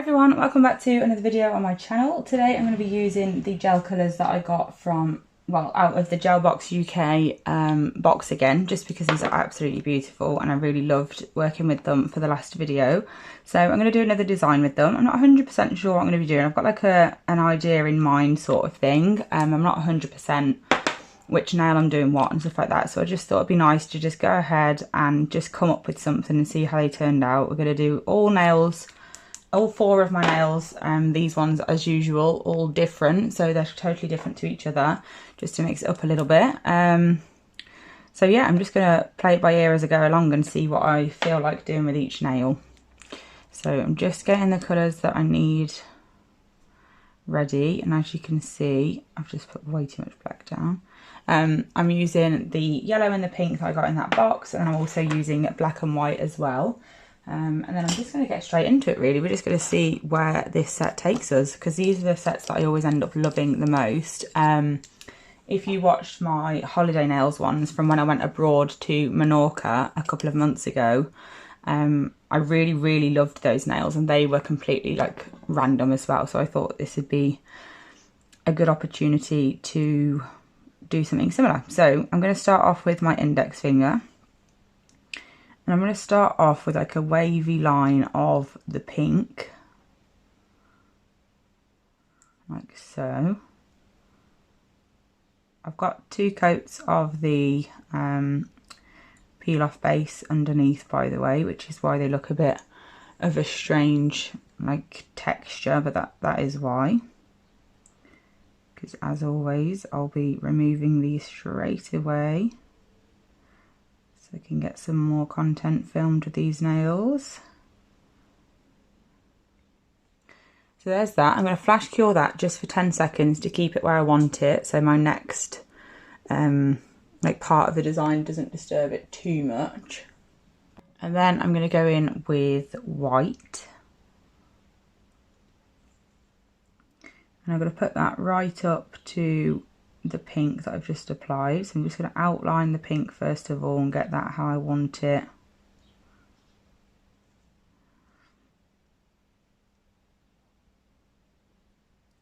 everyone, welcome back to another video on my channel. Today I'm going to be using the gel colours that I got from, well, out of the Gel Box UK box again, just because these are absolutely beautiful and I really loved working with them for the last video. So I'm going to do another design with them. I'm not 100% sure what I'm going to be doing. I've got like an idea in mind sort of thing. I'm not 100% which nail I'm doing what and stuff like that, so I just thought it'd be nice to just go ahead and just come up with something and see how they turned out. We're going to do all nails, all four of my nails, these ones as usual, all different, so they're totally different to each other, just to mix it up a little bit. So yeah, I'm just going to play it by ear as I go along and see what I feel like doing with each nail. So I'm just getting the colours that I need ready, and as you can see, I've just put way too much black down. I'm using the yellow and the pink that I got in that box, and I'm also using black and white as well. And then I'm just going to get straight into it really. We're just going to see where this set takes us, because these are the sets that I always end up loving the most. If you watched my holiday nails ones from when I went abroad to Menorca a couple of months ago, I really loved those nails, and they were completely like random as well, so I thought this would be a good opportunity to do something similar. So I'm going to start off with my index finger, and I'm going to start off with like a wavy line of the pink, like so. I've got two coats of the peel off base underneath, by the way, which is why they look a bit of a strange like texture, but that is why, because as always I'll be removing these straight away so I can get some more content filmed with these nails. So there's that. I'm going to flash cure that just for 10 seconds to keep it where I want it, so my next like part of the design doesn't disturb it too much. And then I'm going to go in with white, and I'm going to put that right up to the pink that I've just applied. So I'm just going to outline the pink first of all and get that how I want it.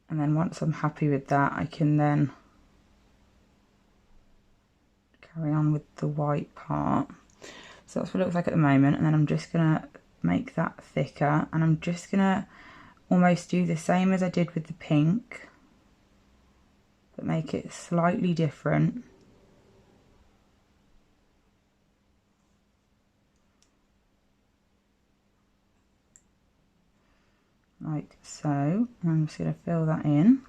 And then once I'm happy with that, I can then carry on with the white part. So that's what it looks like at the moment, and then I'm just going to make that thicker, and I'm just going to almost do the same as I did with the pink, but make it slightly different. Like so. And I'm just going to fill that in.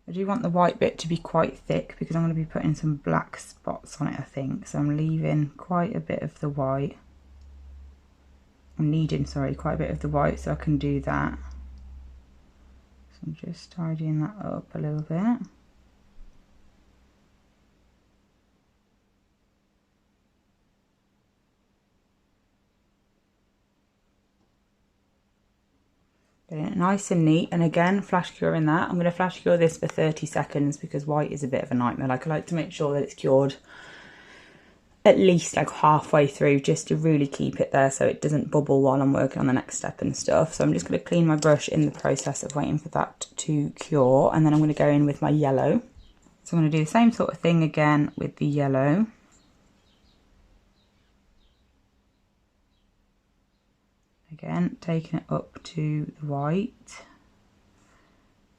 I do want the white bit to be quite thick because I'm going to be putting some black spots on it, I think. So I'm leaving quite a bit of the white. I'm needing, sorry, quite a bit of the white so I can do that. So I'm just tidying that up a little bit. Getting it nice and neat, and again flash curing that. I'm going to flash cure this for 30 seconds because white is a bit of a nightmare. Like, I like to make sure that it's cured at least like halfway through, just to really keep it there so it doesn't bubble while I'm working on the next step and stuff. So I'm just going to clean my brush in the process of waiting for that to cure, and then I'm going to go in with my yellow. So I'm going to do the same sort of thing again with the yellow. Again, taking it up to the white,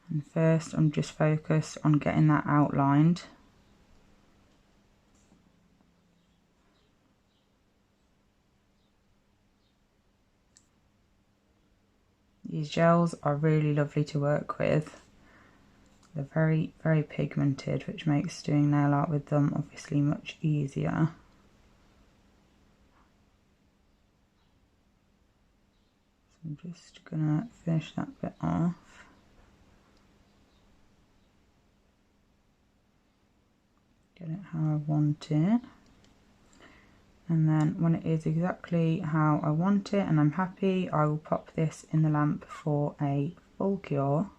and first I'm just focused on getting that outlined. These gels are really lovely to work with. They're very pigmented, which makes doing nail art with them obviously much easier. I'm just gonna finish that bit off. Get it how I want it. And then when it is exactly how I want it and I'm happy, I will pop this in the lamp for a full cure,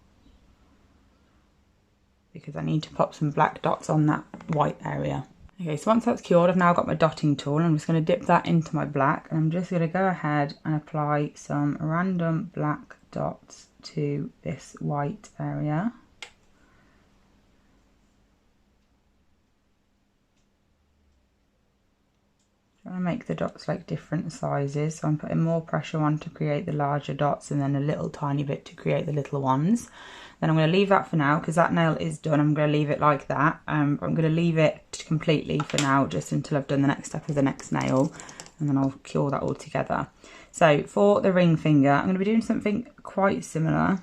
because I need to pop some black dots on that white area. Okay, so once that's cured, I've now got my dotting tool. I'm just going to dip that into my black, and I'm just going to go ahead and apply some random black dots to this white area. I'm trying to make the dots like different sizes, so I'm putting more pressure on to create the larger dots and then a little tiny bit to create the little ones. Then I'm going to leave that for now because that nail is done. I'm going to leave it like that. I'm going to leave it completely for now just until I've done the next step of the next nail, and then I'll cure that all together. So for the ring finger, I'm going to be doing something quite similar.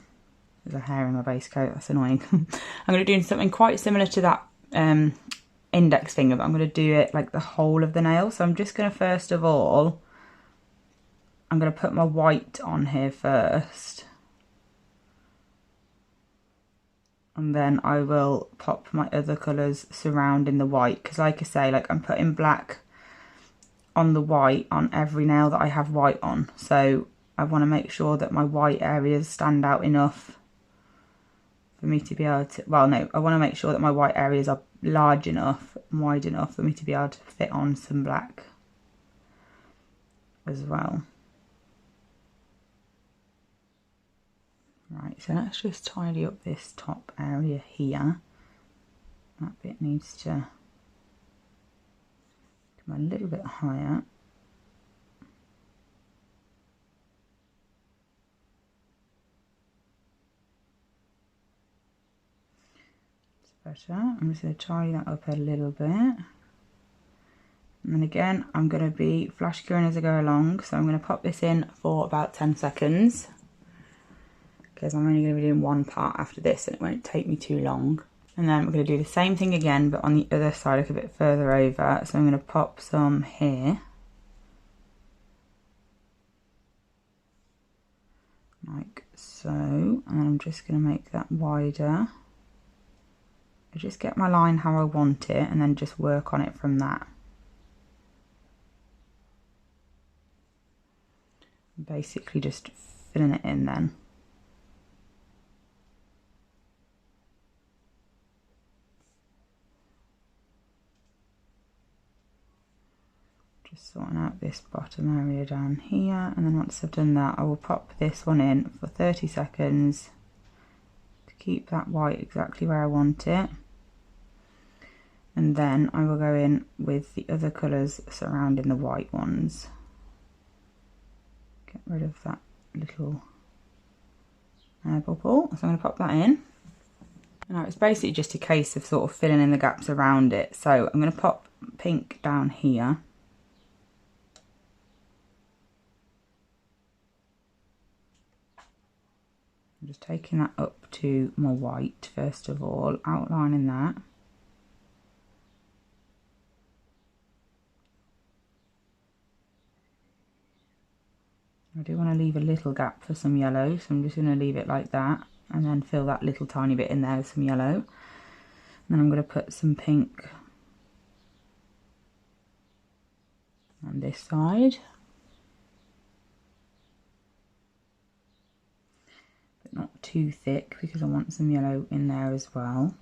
There's a hair in my base coat, that's annoying. I'm going to be doing something quite similar to that index finger, but I'm going to do it like the whole of the nail. So I'm just going to, first of all, I'm going to put my white on here first. And then I will pop my other colours surrounding the white, because like I say, like I'm putting black on the white on every nail that I have white on. So I want to make sure that my white areas stand out enough for me to be able to, well no, I want to make sure that my white areas are large enough and wide enough for me to be able to fit on some black as well. Right, so let's just tidy up this top area here. That bit needs to come a little bit higher. It's better. I'm just going to tidy that up a little bit. And then again, I'm going to be flash curing as I go along. So I'm going to pop this in for about 10 seconds. Because I'm only going to be doing one part after this and it won't take me too long. And then we're going to do the same thing again, but on the other side, like a bit further over. So I'm going to pop some here. Like so. And then I'm just going to make that wider. I just get my line how I want it and then just work on it from that. Basically just filling it in then. Just sorting out this bottom area down here, and then once I've done that I will pop this one in for 30 seconds to keep that white exactly where I want it, and then I will go in with the other colours surrounding the white ones. Get rid of that little air bubble, so I'm going to pop that in. Now it's basically just a case of sort of filling in the gaps around it, so I'm going to pop pink down here. I'm just taking that up to my white first of all, outlining that. I do want to leave a little gap for some yellow, so I'm just going to leave it like that and then fill that little tiny bit in there with some yellow. And then I'm going to put some pink on this side. But not too thick because I want some yellow in there as well.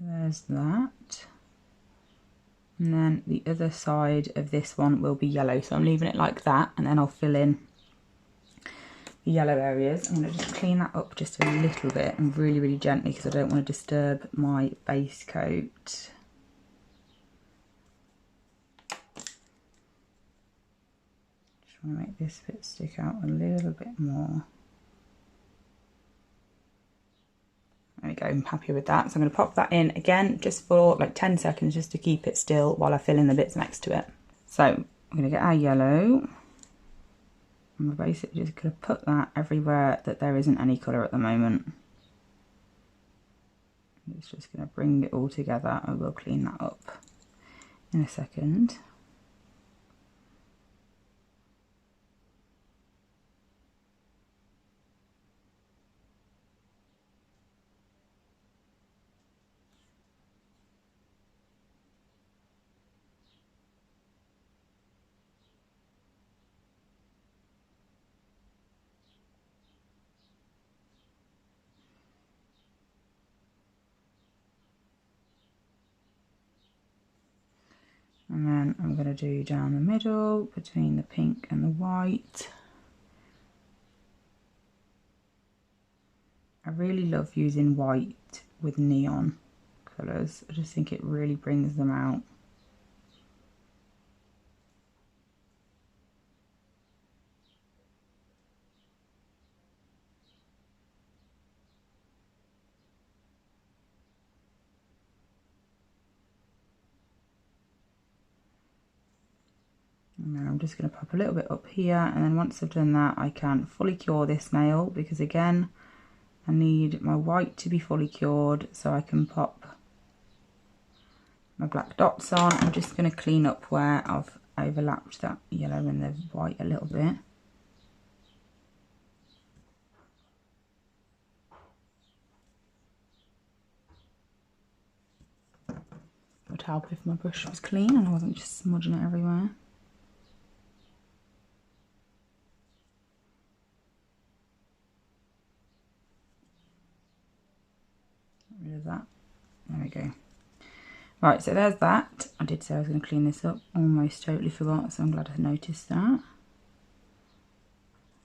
There's that. And then the other side of this one will be yellow, so I'm leaving it like that, and then I'll fill in the yellow areas. I'm going to just clean that up just a little bit and really gently because I don't want to disturb my base coat. Just want to make this bit stick out a little bit more. There we go, I'm happy with that. So I'm going to pop that in again just for like 10 seconds just to keep it still while I fill in the bits next to it. So I'm going to get our yellow. And we're basically just going to put that everywhere that there isn't any colour at the moment. It's just going to bring it all together. I will clean that up in a second. And then I'm going to do down the middle between the pink and the white. I really love using white with neon colours. I just think it really brings them out. And then I'm just going to pop a little bit up here, and then once I've done that I can fully cure this nail, because again I need my white to be fully cured so I can pop my black dots on. I'm just going to clean up where I've overlapped that yellow and the white a little bit. It would help if my brush was clean and I wasn't just smudging it everywhere. Get rid of that. There we go. Right, so there's that. I did say I was going to clean this up. Almost totally forgot, so I'm glad I noticed that.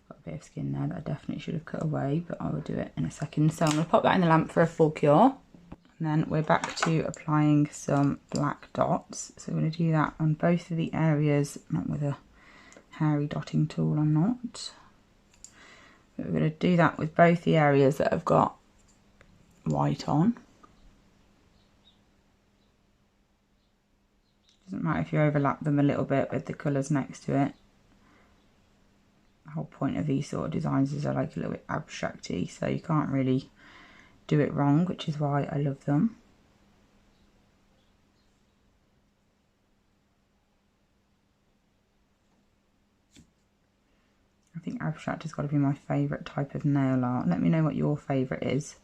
Got a bit of skin there that I definitely should have cut away, but I will do it in a second. So I'm going to pop that in the lamp for a full cure. And then we're back to applying some black dots. So we're going to do that on both of the areas, not with a hairy dotting tool, I'm not. But we're going to do that with both the areas that have got white on. Doesn't matter if you overlap them a little bit with the colours next to it. The whole point of these sort of designs is they're like a little bit abstract-y, so you can't really do it wrong, which is why I love them. I think abstract has got to be my favourite type of nail art. Let me know what your favourite is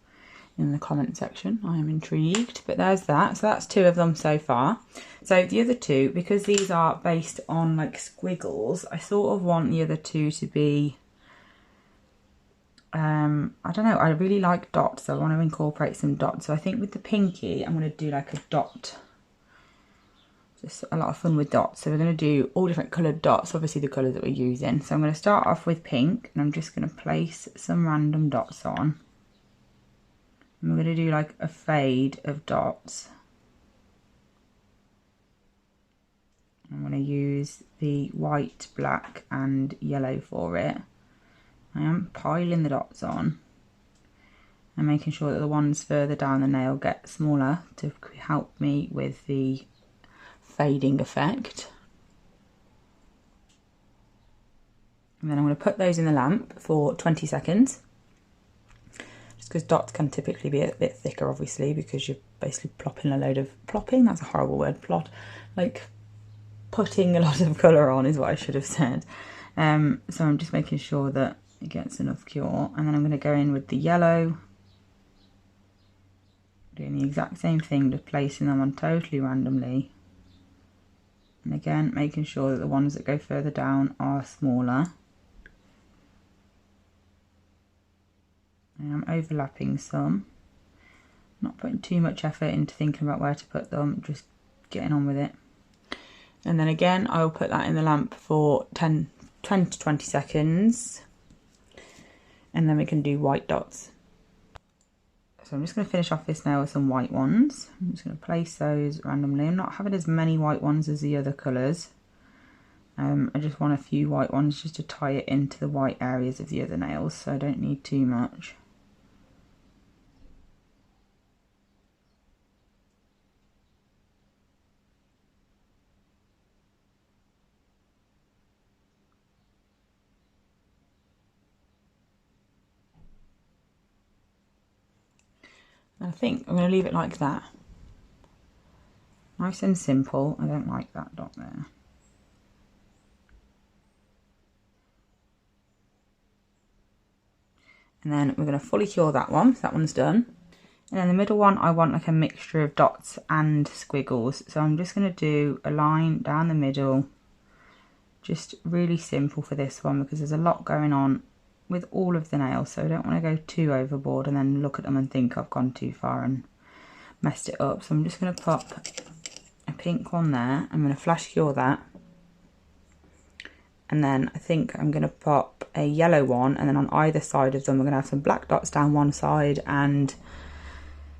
in the comment section. I am intrigued. But there's that. So that's two of them so far. So the other two, because these are based on like squiggles, I sort of want the other two to be I don't know, I really like dots, so I want to incorporate some dots. So I think with the pinky I'm going to do like a dot, just a lot of fun with dots. So we're going to do all different coloured dots, obviously the colours that we're using. So I'm going to start off with pink, and I'm just going to place some random dots on. And we're going to do like a fade of dots. I'm going to use the white, black and yellow for it. I am piling the dots on and making sure that the ones further down the nail get smaller to help me with the fading effect. And then I'm going to put those in the lamp for 20 seconds. Just because dots can typically be a bit thicker, obviously, because you're basically plopping a load of... Plopping? That's a horrible word. Plot. Like, putting a lot of colour on is what I should have said. So I'm just making sure that it gets enough cure, and then I'm going to go in with the yellow, doing the exact same thing, just placing them on totally randomly, and again making sure that the ones that go further down are smaller. I am overlapping some, not putting too much effort into thinking about where to put them, just getting on with it. And then again I'll put that in the lamp for 20 to 20 seconds. And then we can do white dots. So I'm just going to finish off this nail with some white ones. I'm just going to place those randomly. I'm not having as many white ones as the other colours. I just want a few white ones just to tie it into the white areas of the other nails, so I don't need too much. I think I'm going to leave it like that. Nice and simple. I don't like that dot there. And then we're going to fully cure that one. So that one's done. And then the middle one, I want like a mixture of dots and squiggles. So I'm just going to do a line down the middle. Just really simple for this one because there's a lot going on with all of the nails, so I don't want to go too overboard and then look at them and think I've gone too far and messed it up. So I'm just going to pop a pink one there. I'm going to flash cure that. And then I think I'm going to pop a yellow one, and then on either side of them we're going to have some black dots down one side and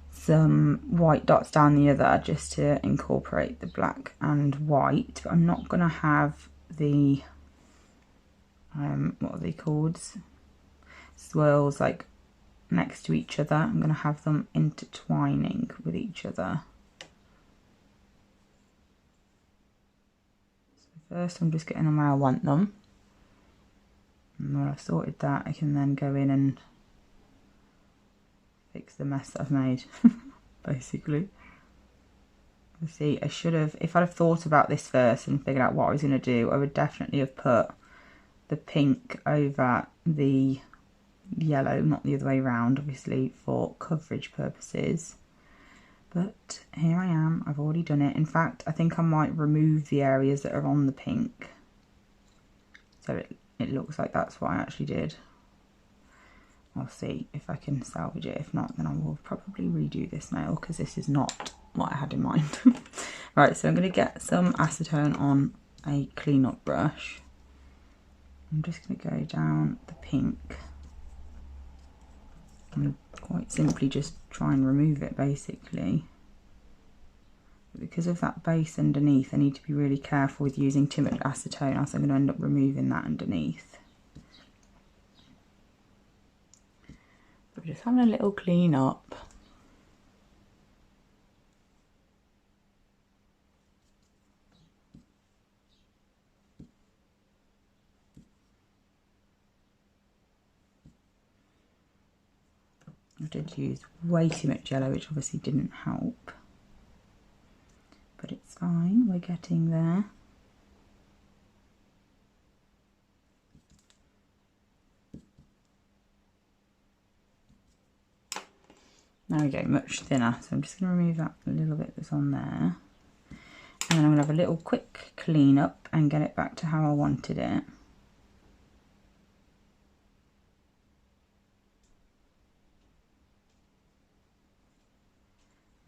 some white dots down the other, just to incorporate the black and white. But I'm not going to have the, what are they called? Swirls like next to each other. I'm going to have them intertwining with each other. First I'm just getting them where I want them, and when I've sorted that I can then go in and fix the mess that I've made basically. See, I should have, if I'd have thought about this first and figured out what I was going to do, I would definitely have put the pink over the yellow, not the other way around, obviously for coverage purposes. But here I am, I've already done it. In fact, I think I might remove the areas that are on the pink, so it looks like that's what I actually did. I'll see if I can salvage it. If not, then I will probably redo this nail, because this is not what I had in mind. Right, so I'm going to get some acetone on a clean up brush. I'm just going to go down the pink and quite simply just try and remove it basically. But because of that base underneath, I need to be really careful with using too much acetone, else I'm going to end up removing that underneath. But we're just having a little clean up. I did use way too much yellow, which obviously didn't help. But it's fine, we're getting there. There we go, much thinner. So I'm just going to remove that little bit that's on there. And then I'm going to have a little quick clean up and get it back to how I wanted it.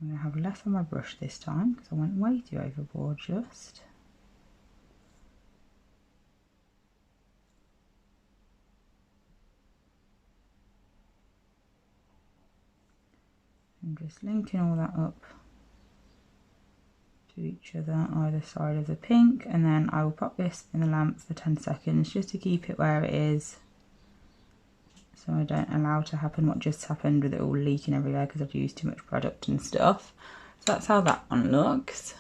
I'm going to have less on my brush this time because I went way too overboard just. I'm just linking all that up to each other, either side of the pink, and then I will pop this in the lamp for 10 seconds just to keep it where it is, so I don't allow to happen what just happened with it all leaking everywhere because I've used too much product and stuff. So that's how that one looks.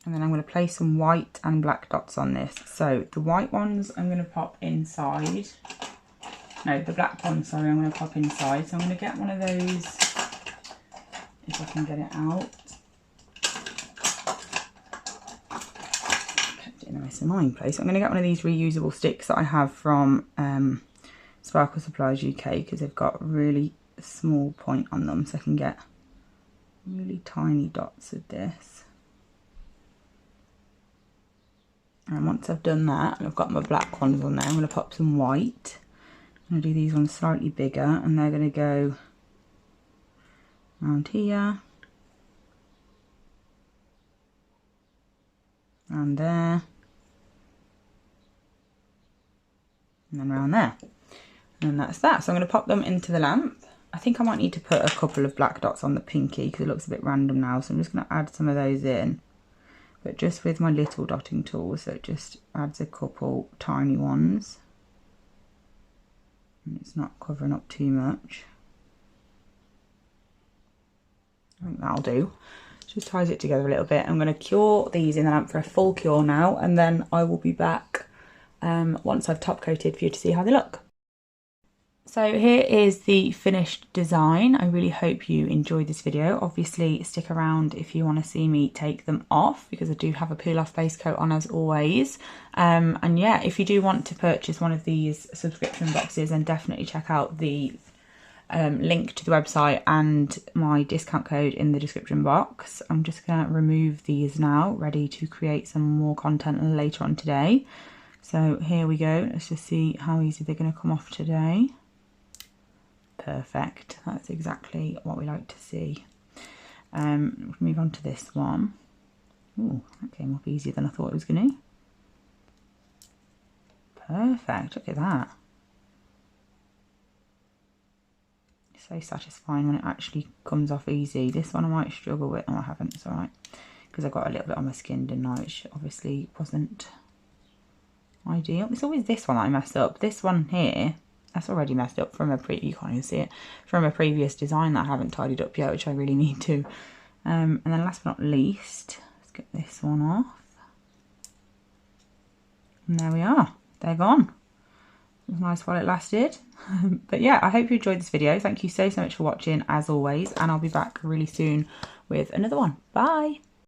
And then I'm going to place some white and black dots on this. So the white ones I'm going to pop inside. No, the black ones, sorry, I'm going to pop inside. So I'm going to get one of those, if I can get it out. Kept it in a most annoying place. I'm going to get one of these reusable sticks that I have from Sparkle Supplies UK, because they've got a really small point on them, so I can get really tiny dots of this. And once I've done that, and I've got my black ones on there, I'm going to pop some white. I'm going to do these ones slightly bigger, and they're going to go around here, around there, and then around there. And that's that. So I'm going to pop them into the lamp. I think I might need to put a couple of black dots on the pinky because it looks a bit random now. So I'm just going to add some of those in, but just with my little dotting tool. So it just adds a couple tiny ones. And it's not covering up too much. I think that'll do. Just ties it together a little bit. I'm going to cure these in the lamp for a full cure now, and then I will be back once I've top coated for you to see how they look. So here is the finished design. I really hope you enjoyed this video. Obviously stick around if you want to see me take them off, because I do have a peel off base coat on as always. And yeah, if you do want to purchase one of these subscription boxes, then definitely check out the link to the website and my discount code in the description box. I'm just going to remove these now, ready to create some more content later on today. So here we go. Let's just see how easy they're going to come off today. Perfect. That's exactly what we like to see. We'll move on to this one. Ooh, that came up easier than I thought it was going to. Perfect, look at that. So satisfying when it actually comes off easy. This one I might struggle with. Oh, I haven't, it's alright. Because I got a little bit on my skin, didn't I? Which obviously wasn't ideal. It's always this one that I messed up. This one here, that's already messed up from a you can't even see it, from a previous design that I haven't tidied up yet, which I really need to. And then last but not least, let's get this one off. And there we are. They're gone. It was nice while it lasted. But yeah, I hope you enjoyed this video. Thank you so much for watching as always, and I'll be back really soon with another one. Bye.